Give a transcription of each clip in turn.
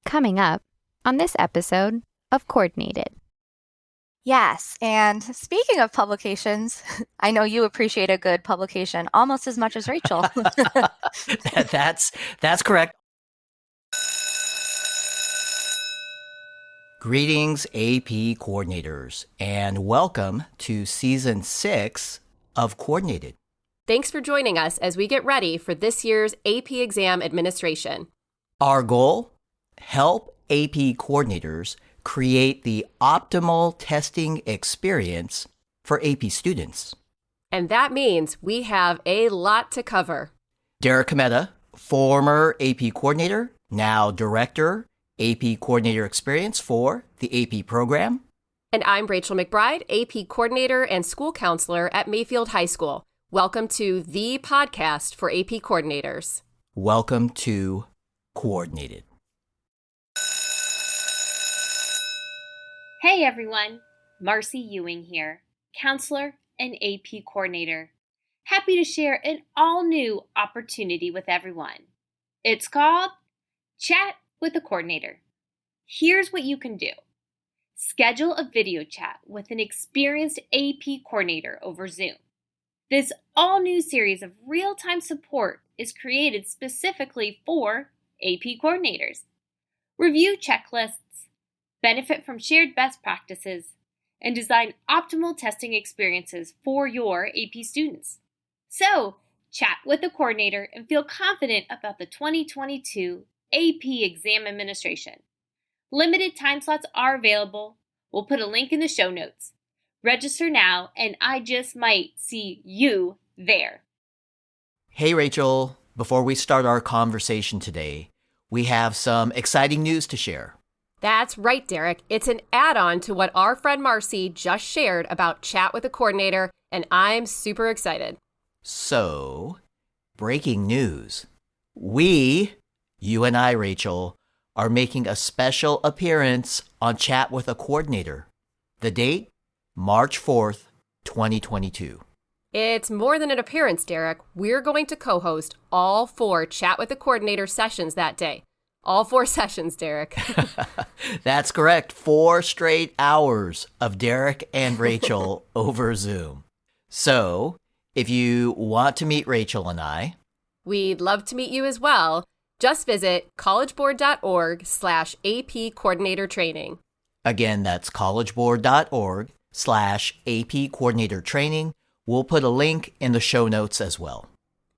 Coming up on this episode of Coordinated. Yes, and speaking of publications, I know you appreciate a good publication almost as much as Rachel. That's correct. Greetings, AP coordinators, and welcome to Season 6 of Coordinated. Thanks for joining us as we get ready for this year's AP exam administration. Our goal? Help AP coordinators create the optimal testing experience for AP students. And that means we have a lot to cover. Derek Cometa, former AP coordinator, now director, AP coordinator experience for the AP program. And I'm Rachel McBride, AP coordinator and school counselor at Mayfield High School. Welcome to the podcast for AP coordinators. Welcome to Coordinated. Hey everyone, Marcy Ewing here, counselor and AP coordinator. Happy to share an all-new opportunity with everyone. It's called Chat with a Coordinator. Here's what you can do. Schedule a video chat with an experienced AP coordinator over Zoom. This all-new series of real-time support is created specifically for AP coordinators. Review checklists, benefit from shared best practices, and design optimal testing experiences for your AP students. So, chat with the coordinator and feel confident about the 2022 AP exam administration. Limited time slots are available. We'll put a link in the show notes. Register now, and I just might see you there. Hey, Rachel. Before we start our conversation today, we have some exciting news to share. That's right, Derek. It's an add-on to what our friend Marcy just shared about Chat with a Coordinator, and I'm super excited. So, breaking news. We, you and I, Rachel, are making a special appearance on Chat with a Coordinator. The date? March 4th, 2022. It's more than an appearance, Derek. We're going to co-host all 4 Chat with a Coordinator sessions that day. All 4 sessions, Derek. That's correct. 4 straight hours of Derek and Rachel over Zoom. So, if you want to meet Rachel and I, we'd love to meet you as well. Just visit collegeboard.org/AP coordinator training. Again, that's collegeboard.org/AP coordinator training. We'll put a link in the show notes as well.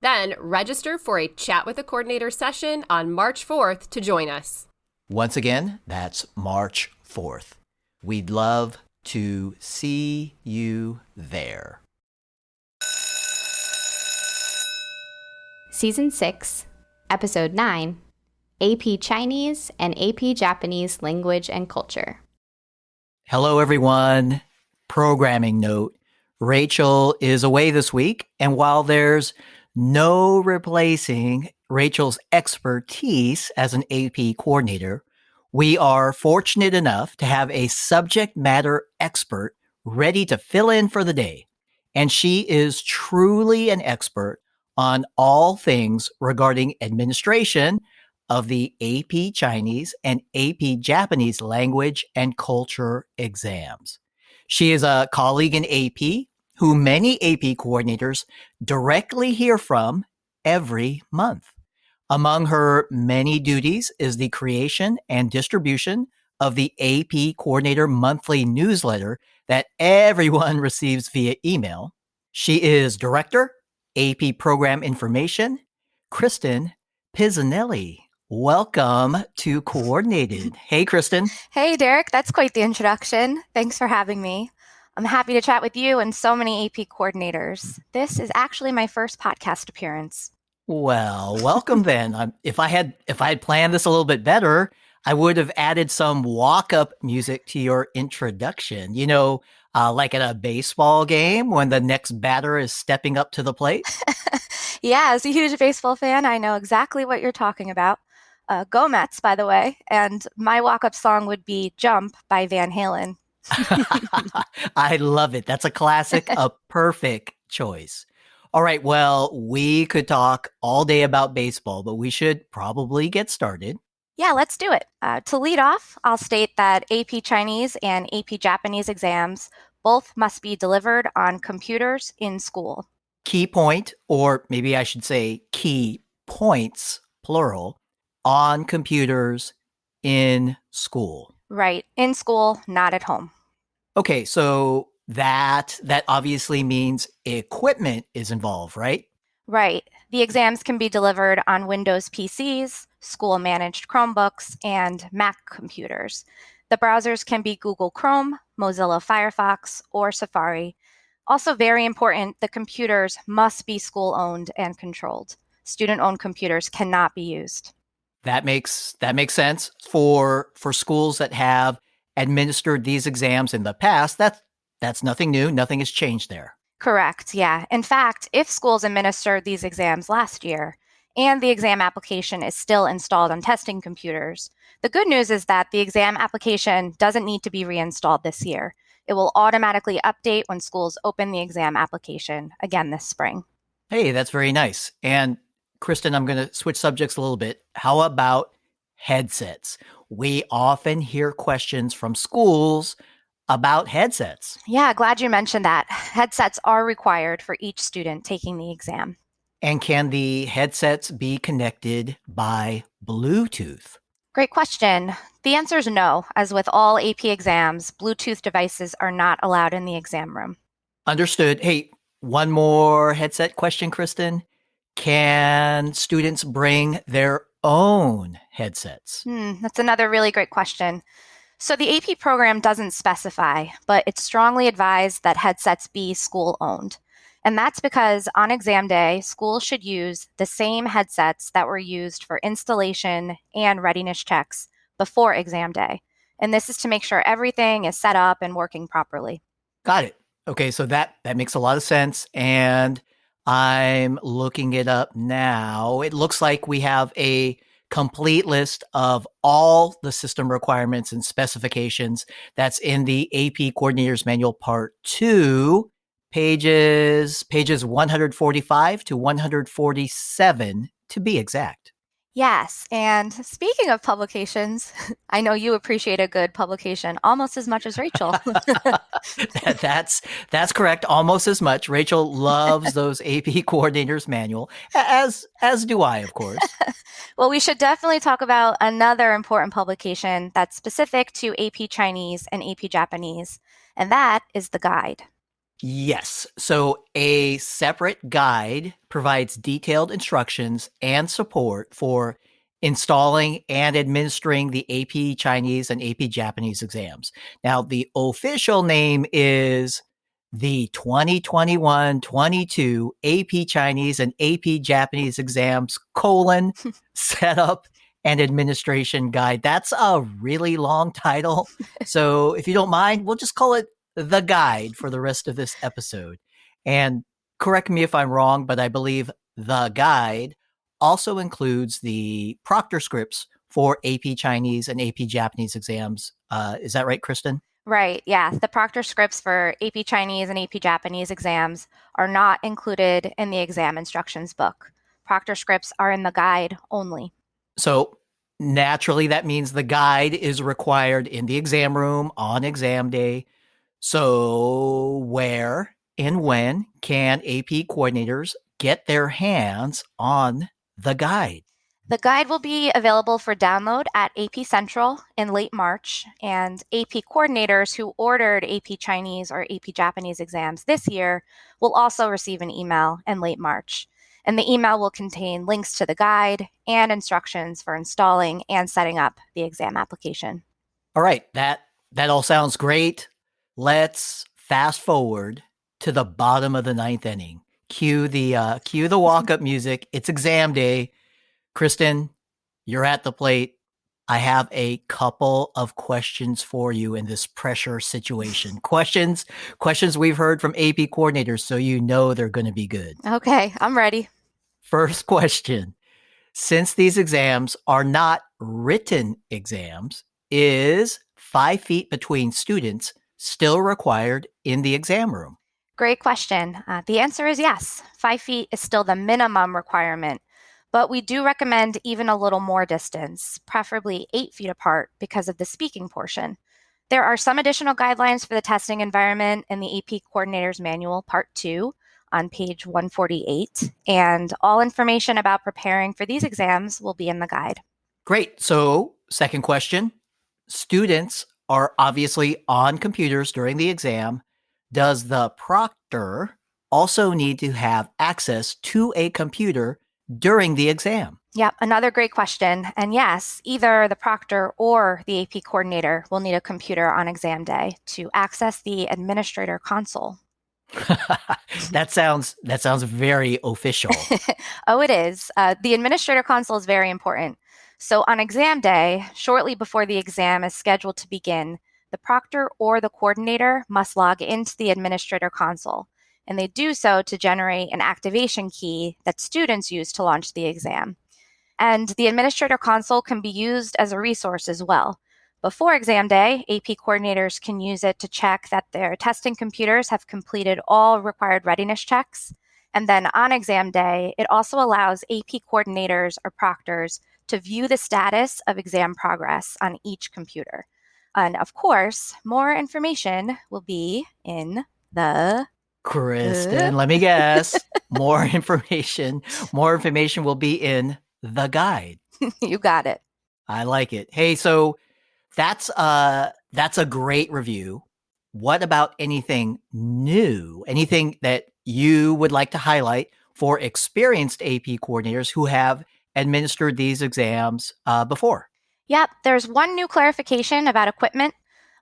Then register for a Chat with a Coordinator session on March 4th to join us. Once again, that's March 4th. We'd love to see you there. Season 6, Episode 9, AP Chinese and AP Japanese Language and Culture. Hello, everyone. Programming note. Rachel is away this week, and while there's no replacing Rachel's expertise as an AP coordinator, we are fortunate enough to have a subject matter expert ready to fill in for the day. And she is truly an expert on all things regarding administration of the AP Chinese and AP Japanese language and culture exams. She is a colleague in AP who many AP coordinators directly hear from every month. Among her many duties is the creation and distribution of the AP Coordinator Monthly newsletter that everyone receives via email. She is Director, AP Program Information, Kristen Pisanelli. Welcome to Coordinated. Hey, Kristen. Hey, Derek. That's quite the introduction. Thanks for having me. I'm happy to chat with you and so many AP coordinators. This is actually my first podcast appearance. Well, welcome then. If I had planned this a little bit better, I would have added some walk-up music to your introduction. You know, like at a baseball game when the next batter is stepping up to the plate. Yeah, as a huge baseball fan, I know exactly what you're talking about. Go Mets, by the way. And my walk-up song would be Jump by Van Halen. I love it. That's a classic, a perfect choice. All right. Well, we could talk all day about baseball, but we should probably get started. Yeah, let's do it. To lead off, I'll state that AP Chinese and AP Japanese exams both must be delivered on computers in school. Key point, or maybe I should say key points, plural, on computers in school. Right, in school, not at home. Okay, so that obviously means equipment is involved, right? Right. The exams can be delivered on Windows PCs, school-managed Chromebooks, and Mac computers. The browsers can be Google Chrome, Mozilla Firefox, or Safari. Also very important, the computers must be school-owned and controlled. Student-owned computers cannot be used. That makes sense for schools that have administered these exams in the past. That's nothing new. Nothing has changed there. Correct, yeah. In fact, if schools administered these exams last year and the exam application is still installed on testing computers, the good news is that the exam application doesn't need to be reinstalled this year. It will automatically update when schools open the exam application again this spring. Hey, that's very nice. And Kristen, I'm going to switch subjects a little bit. How about headsets? We often hear questions from schools about headsets. Yeah, glad you mentioned that. Headsets are required for each student taking the exam. And can the headsets be connected by Bluetooth? Great question. The answer is no. As with all AP exams, Bluetooth devices are not allowed in the exam room. Understood. Hey, one more headset question, Kristen. Can students bring their own headsets? That's another really great question. So the AP program doesn't specify, but it's strongly advised that headsets be school-owned. And that's because on exam day, schools should use the same headsets that were used for installation and readiness checks before exam day. And this is to make sure everything is set up and working properly. Got it. Okay, so that makes a lot of sense. And I'm looking it up now. It looks like we have a complete list of all the system requirements and specifications that's in the AP Coordinator's Manual Part 2, pages 145 to 147 to be exact. Yes, and speaking of publications, I know you appreciate a good publication almost as much as Rachel. That's correct. Almost as much. Rachel loves those AP Coordinator's Manual, as do I, of course. Well, we should definitely talk about another important publication that's specific to AP Chinese and AP Japanese, and that is the guide. Yes. So a separate guide provides detailed instructions and support for installing and administering the AP Chinese and AP Japanese exams. Now, the official name is the 2021-22 AP Chinese and AP Japanese exams, setup and administration guide. That's a really long title. So if you don't mind, we'll just call it the guide for the rest of this episode. And correct me if I'm wrong, but I believe the guide also includes the proctor scripts for AP Chinese and AP Japanese exams. Is that right, Kristen? Right, yeah. The proctor scripts for AP Chinese and AP Japanese exams are not included in the exam instructions book. Proctor scripts are in the guide only. So naturally, that means the guide is required in the exam room on exam day. So where and when can AP coordinators get their hands on the guide? The guide will be available for download at AP Central in late March, and AP coordinators who ordered AP Chinese or AP Japanese exams this year will also receive an email in late March. And the email will contain links to the guide and instructions for installing and setting up the exam application. All right, that all sounds great. Let's fast forward to the bottom of the ninth inning. Cue the walk-up music. It's exam day. Kristen, you're at the plate. I have a couple of questions for you in this pressure situation. Questions we've heard from AP coordinators, so you know they're going to be good. Okay, I'm ready. First question. Since these exams are not written exams, is 5 feet between students still required in the exam room? Great question. The answer is yes. 5 feet is still the minimum requirement, But we do recommend even a little more distance, preferably 8 feet apart because of the speaking portion. There are some additional guidelines for the testing environment in the AP Coordinator's Manual, Part 2, on page 148, and all information about preparing for these exams will be in the guide. Great. So, second question. Students are obviously on computers during the exam. Does the proctor also need to have access to a computer during the exam? Yep, another great question. And yes, either the proctor or the AP coordinator will need a computer on exam day to access the administrator console. That sounds very official. Oh, it is. The administrator console is very important. So on exam day, shortly before the exam is scheduled to begin, the proctor or the coordinator must log into the administrator console, and they do so to generate an activation key that students use to launch the exam. And the administrator console can be used as a resource as well. Before exam day, AP coordinators can use it to check that their testing computers have completed all required readiness checks. And then on exam day, it also allows AP coordinators or proctors to view the status of exam progress on each computer. And of course, more information will be in the Kristen, let me guess. More information will be in the guide. You got it. I like it. Hey, so that's a great review. What about anything new? Anything that you would like to highlight for experienced AP coordinators who have administered these exams before? Yep, there's one new clarification about equipment.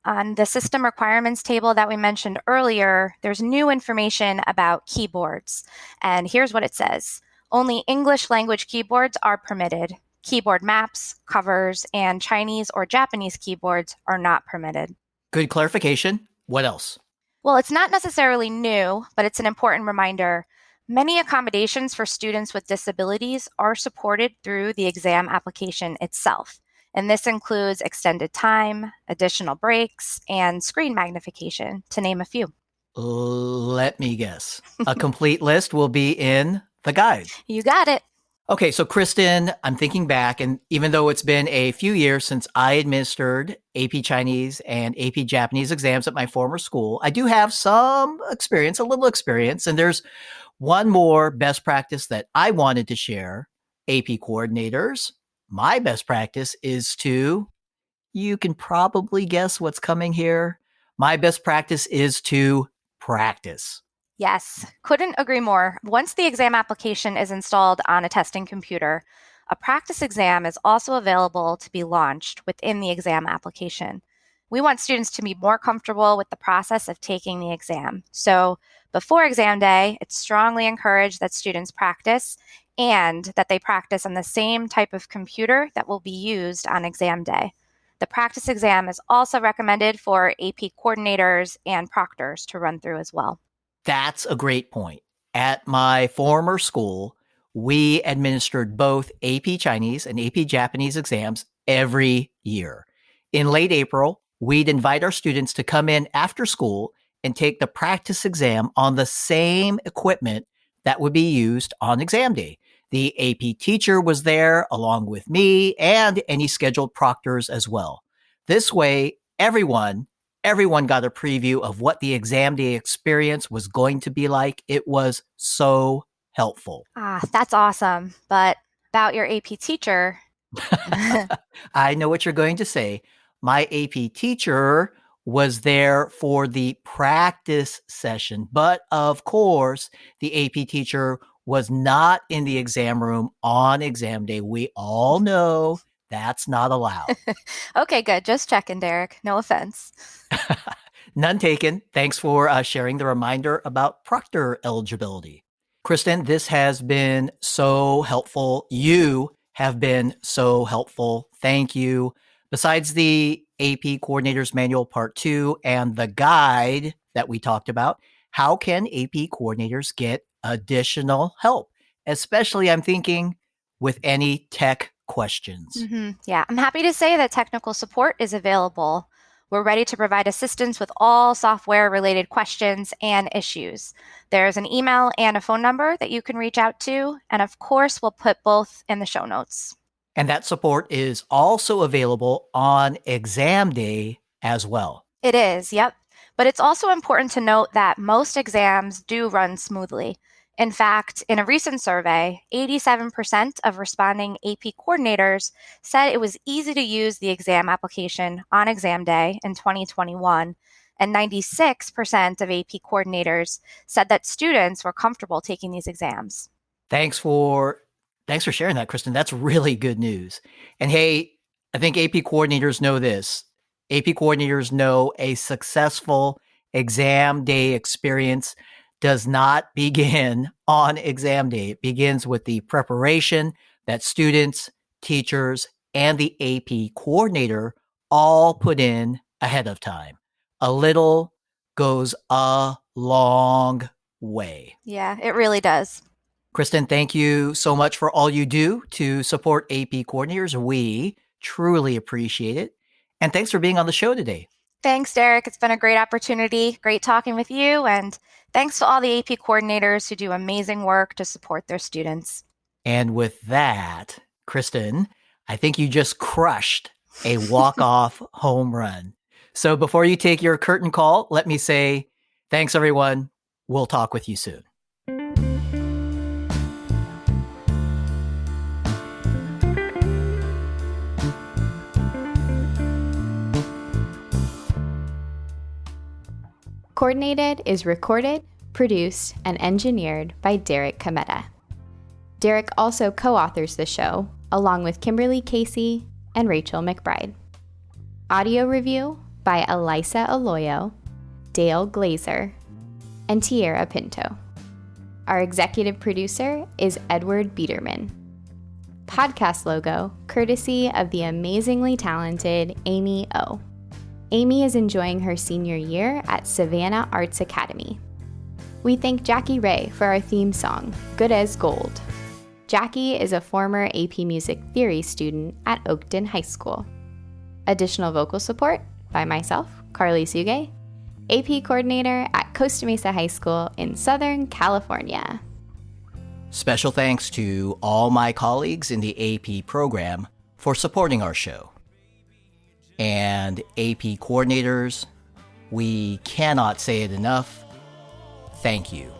On the system requirements table that we mentioned earlier, there's new information about keyboards. And here's what it says. Only English language keyboards are permitted. Keyboard maps, covers, and Chinese or Japanese keyboards are not permitted. Good clarification. What else? Well, it's not necessarily new, but it's an important reminder. Many accommodations for students with disabilities are supported through the exam application itself. And this includes extended time, additional breaks, and screen magnification, to name a few. Let me guess. A complete list will be in the guide. You got it. Okay, so Kristen, I'm thinking back, and even though it's been a few years since I administered AP Chinese and AP Japanese exams at my former school, I do have some experience, a little experience, and there's one more best practice that I wanted to share. AP coordinators, my best practice is you can probably guess what's coming here. My best practice is to practice. Yes, couldn't agree more. Once the exam application is installed on a testing computer, a practice exam is also available to be launched within the exam application. We want students to be more comfortable with the process of taking the exam. So before exam day, it's strongly encouraged that students practice and that they practice on the same type of computer that will be used on exam day. The practice exam is also recommended for AP coordinators and proctors to run through as well. That's a great point. At my former school, we administered both AP Chinese and AP Japanese exams every year. In late April, we'd invite our students to come in after school and take the practice exam on the same equipment that would be used on exam day. The AP teacher was there along with me and any scheduled proctors as well. This way, everyone got a preview of what the exam day experience was going to be like. It was so helpful. That's awesome. But about your AP teacher. I know what you're going to say. My AP teacher was there for the practice session, but of course, the AP teacher was not in the exam room on exam day. We all know that's not allowed. Okay, good. Just checking, Derek. No offense. None taken. Thanks for sharing the reminder about proctor eligibility. Kristen, this has been so helpful. You have been so helpful. Thank you. Besides the AP Coordinators Manual Part 2 and the guide that we talked about, how can AP coordinators get additional help? Especially, I'm thinking, with any tech questions. Yeah, I'm happy to say that technical support is available. We're ready to provide assistance with all software-related questions and issues. There's an email and a phone number that you can reach out to, and of course, we'll put both in the show notes. And that support is also available on exam day as well. It is, yep. But it's also important to note that most exams do run smoothly. In fact, in a recent survey, 87% of responding AP coordinators said it was easy to use the exam application on exam day in 2021, and 96% of AP coordinators said that students were comfortable taking these exams. Thanks for sharing that, Kristen. That's really good news. And hey, I think AP coordinators know this. AP coordinators know a successful exam day experience does not begin on exam day. It begins with the preparation that students, teachers, and the AP coordinator all put in ahead of time. A little goes a long way. Yeah, it really does. Kristen, thank you so much for all you do to support AP coordinators. We truly appreciate it. And thanks for being on the show today. Thanks, Derek. It's been a great opportunity. Great talking with you. And thanks to all the AP coordinators who do amazing work to support their students. And with that, Kristen, I think you just crushed a walk-off home run. So before you take your curtain call, let me say thanks, everyone. We'll talk with you soon. Coordinated is recorded, produced, and engineered by Derek Cometa. Derek also co-authors the show, along with Kimberly Casey and Rachel McBride. Audio review by Elisa Aloyo, Dale Glazer, and Tierra Pinto. Our executive producer is Edward Biederman. Podcast logo courtesy of the amazingly talented Amy O. Amy is enjoying her senior year at Savannah Arts Academy. We thank Jackie Ray for our theme song, Good as Gold. Jackie is a former AP Music Theory student at Oakton High School. Additional vocal support by myself, Carly Suge, AP Coordinator at Costa Mesa High School in Southern California. Special thanks to all my colleagues in the AP program for supporting our show. And AP coordinators, we cannot say it enough. Thank you.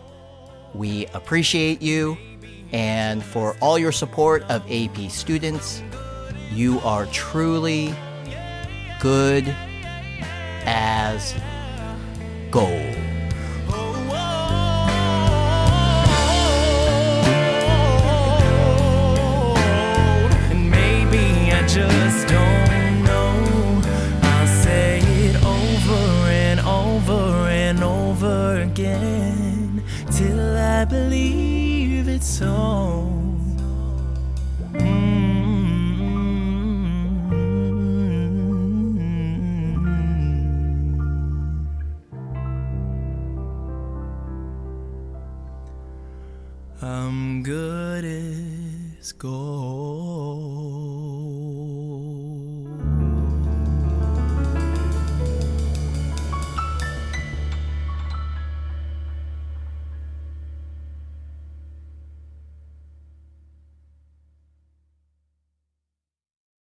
We appreciate you. And for all your support of AP students, you are truly good as gold. And maybe I just don't know. I'll say it over and over and over again till I believe it's so. I'm good as gold.